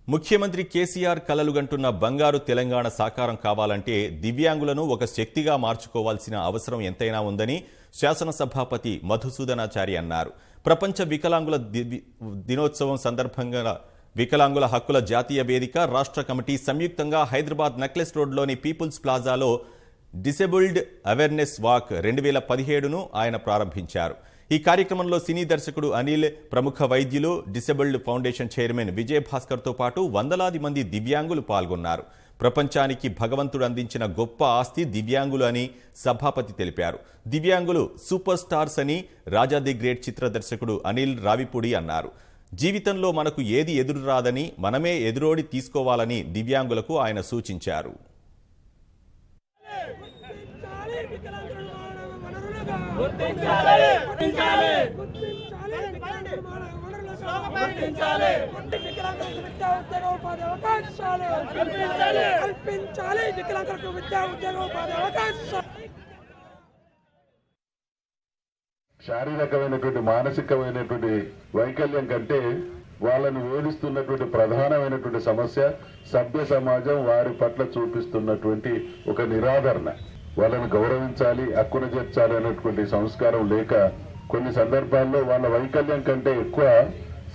ముఖ్యమంత్రి కేసీఆర్ కలలుగంటున్న బంగారు తెలంగాణ సాకారం కావాలంటే దివ్యాంగులను ఒక శక్తిగా మార్చుకోవాల్సిన అవసరం ఎంతైనా ఉందని శాసనసభాపతి మధుసూదనాచారి అన్నారు. ప్రపంచ వికలాంగుల దినోత్సవం సందర్భంగా వికలాంగుల హక్కుల జాతీయ వేదిక రాష్ట్ర కమిటీ సంయుక్తంగా హైదరాబాద్ నెక్లెస్ రోడ్లోని పీపుల్స్ ప్లాజాలో డిసేబుల్డ్ అవేర్నెస్ వాక్ 2017ను ఆయన ప్రారంభించారు. ఈ కార్యక్రమంలో సినీ దర్శకుడు అనిల్, ప్రముఖ వైద్యులు, డిసేబుల్డ్ ఫౌండేషన్ చైర్మన్ విజయభాస్కర్తో పాటు వందలాది మంది దివ్యాంగులు పాల్గొన్నారు. ప్రపంచానికి భగవంతుడు అందించిన గొప్ప ఆస్తి దివ్యాంగులు అని సభాపతి తెలిపారు. దివ్యాంగులు సూపర్ స్టార్స్ అని రాజా ది గ్రేట్ చిత్ర దర్శకుడు అనిల్ రావిపూడి అన్నారు. జీవితంలో మనకు ఏది ఎదురు రాదని మనమే ఎదురోడి తీసుకోవాలని దివ్యాంగులకు ఆయన సూచించారు. శారీరకమైనటువంటి మానసికమైనటువంటి వైకల్యం కంటే వాళ్ళను వేధిస్తున్నటువంటి ప్రధానమైనటువంటి సమస్య సభ్య సమాజం వారి పట్ల చూపిస్తున్నటువంటి ఒక నిరాదరణ. వాళ్ళని గౌరవించాలి, హక్కున చేర్చాలి అనేటువంటి సంస్కారం లేక కొన్ని సందర్భాల్లో వాళ్ళ వైకల్యం కంటే ఎక్కువ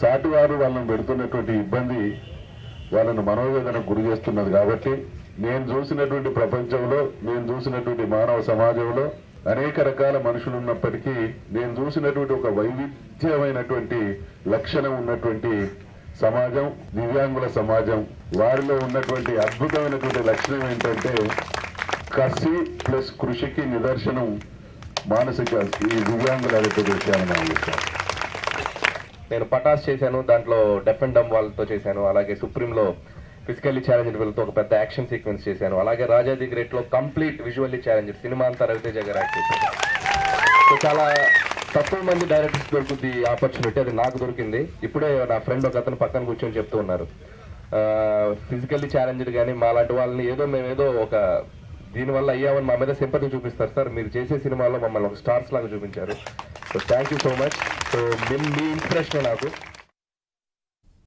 సాటివారు వాళ్ళని పెడుతున్నటువంటి ఇబ్బంది వాళ్ళను మనోవేదనకు గురి చేస్తున్నది. కాబట్టి నేను చూసినటువంటి ప్రపంచంలో, నేను చూసినటువంటి మానవ సమాజంలో అనేక రకాల మనుషులు ఉన్నప్పటికీ నేను చూసినటువంటి ఒక వైవిధ్యమైనటువంటి లక్షణం ఉన్నటువంటి సమాజం దివ్యాంగుల సమాజం. వారిలో ఉన్నటువంటి అద్భుతమైనటువంటి లక్షణం ఏంటంటే కసి ప్లస్ కృషికి నిదర్శనం మానసిక ఈ దివ్యాంగుల విషయాన్ని మనం చూస్తాం. నేను పటాస్ చేశాను, దాంట్లో డెఫ్ అండ్ డమ్ వాళ్ళతో చేశాను. అలాగే సుప్రీంలో ఫిజికల్లీ ఛాలెంజ్డ్ వీళ్ళతో ఒక పెద్ద యాక్షన్ సీక్వెన్స్ చేశాను. అలాగే రాజా ది గ్రేట్ లో కంప్లీట్ విజువల్లీ ఛాలెంజ్డ్ సినిమా అంతా రవితేజ గారు యాక్ట్ చేశాను. సో చాలా తక్కువ మంది డైరెక్టర్స్ దొరుకుతుంది ఆపర్చునిటీ, అది నాకు దొరికింది. ఇప్పుడే నా ఫ్రెండ్ ఒక అతను పక్కన కూర్చొని చెప్తూ ఉన్నారు, ఫిజికల్లీ ఛాలెంజ్డ్ కానీ మా లాంటి వాళ్ళని మేమేదో ఒక దీనివల్ల అయ్యామని మా మీద సింపతి చూపిస్తారు సార్. మీరు చేసే సినిమాలో మమ్మల్ని ఒక స్టార్స్ లాగా చూపించారు. So thank you so much. So me inspiration నాకు.